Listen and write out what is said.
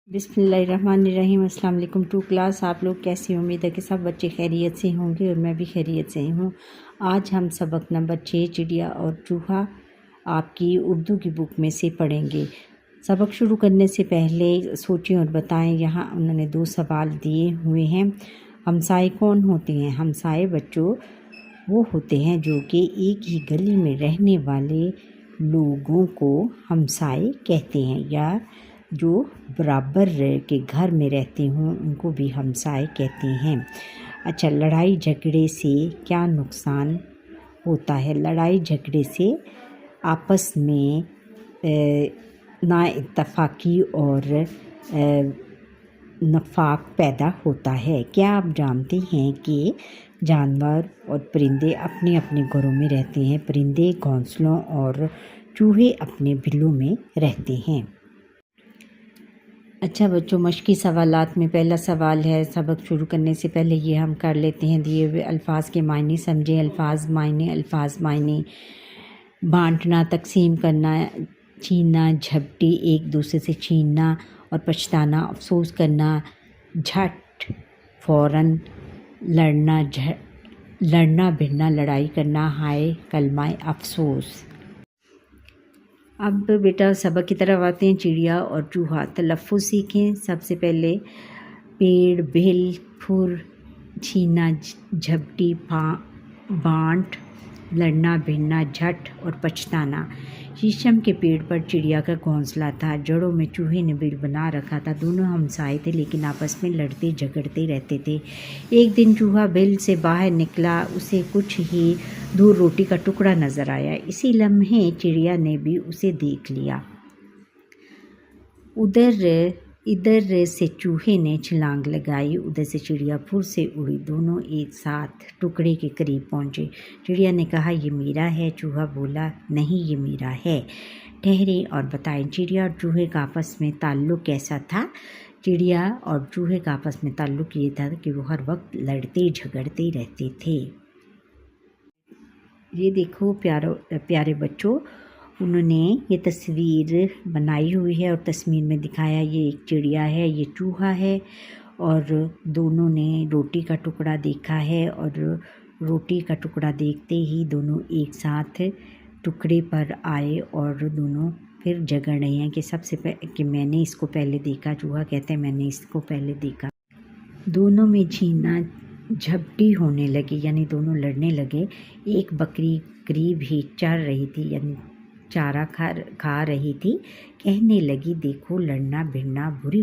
बिस्मिल्लाहिर्रहमानिर्रहीम। अस्सलाम वालेकुम टू क्लास। आप लोग कैसी उम्मीद है कि सब बच्चे खैरियत से होंगे और मैं भी खैरियत से हूँ। आज हम सबक नंबर 6 चिड़िया और चूहा आपकी उर्दू की बुक में से पढ़ेंगे। सबक शुरू करने से पहले सोचें और बताएं। यहाँ उन्होंने 2 सवाल दिए हुए हैं। हमसाए कौन होते हैं? हमसाए बच्चों वो होते हैं जो कि एक ही गली में रहने वाले लोगों को हमसाए कहते हैं, या जो बराबर के घर में रहते हों उनको भी हमसाए कहते हैं। अच्छा, लड़ाई झगड़े से क्या नुकसान होता है? लड़ाई झगड़े से आपस में नाइत्तफाकी और नफाक पैदा होता है। क्या आप जानते हैं कि जानवर और परिंदे अपने अपने घरों में रहते हैं? परिंदे घोंसलों और चूहे अपने बिलों में रहते हैं। अच्छा बच्चों, मश्की सवालात में पहला सवाल है। सबक शुरू करने से पहले ये हम कर लेते हैं। दिए हुए अल्फाज के मायने समझें। अल्फाज मायने बांटना, तकसीम करना, छीनना, झपटी, एक दूसरे से छीनना और पछताना, अफसोस करना, झट, फ़ौरन, लड़ना भिड़ना, लड़ाई करना, हाय, कलमाए अफसोस। अब बेटा सबक की तरफ आते हैं। चिड़िया और चूहा तलफ़्फ़ुज़ सीखें। सबसे पहले पेड़, बिल, फुर, छीना, झपटी, बांट, लड़ना भिड़ना, झट और पछताना। शीशम के पेड़ पर चिड़िया का घोंसला था। जड़ों में चूहे ने बिल बना रखा था। दोनों हमसाए थे लेकिन आपस में लड़ते झगड़ते रहते थे। एक दिन चूहा बिल से बाहर निकला। उसे कुछ ही दूर रोटी का टुकड़ा नज़र आया। इसी लम्हे चिड़िया ने भी उसे देख लिया। इधर से चूहे ने छलांग लगाई, उधर से चिड़िया फुर से उड़ी। दोनों एक साथ टुकड़े के करीब पहुँचे। चिड़िया ने कहा, ये मेरा है। चूहा बोला, नहीं, ये मेरा है। ठहरे और बताएं, चिड़िया और चूहे का आपस में ताल्लुक़ कैसा था? चिड़िया और चूहे का आपस में ताल्लुक़ ये था कि वो हर वक्त लड़ते झगड़ते रहते थे। ये देखो प्यारे बच्चों, उन्होंने ये तस्वीर बनाई हुई है और तस्वीर में दिखाया ये एक चिड़िया है, ये चूहा है और दोनों ने रोटी का टुकड़ा देखा है और रोटी का टुकड़ा देखते ही दोनों एक साथ टुकड़े पर आए और दोनों फिर झगड़ रहे हैं कि मैंने इसको पहले देखा। चूहा कहते हैं, मैंने इसको पहले देखा। दोनों में छीना झपटी होने लगी, यानी दोनों लड़ने लगे। एक बकरी करीब ही चर रही थी, यानी चारा खा रही थी। कहने लगी, देखो, लड़ना भिड़ना बुरी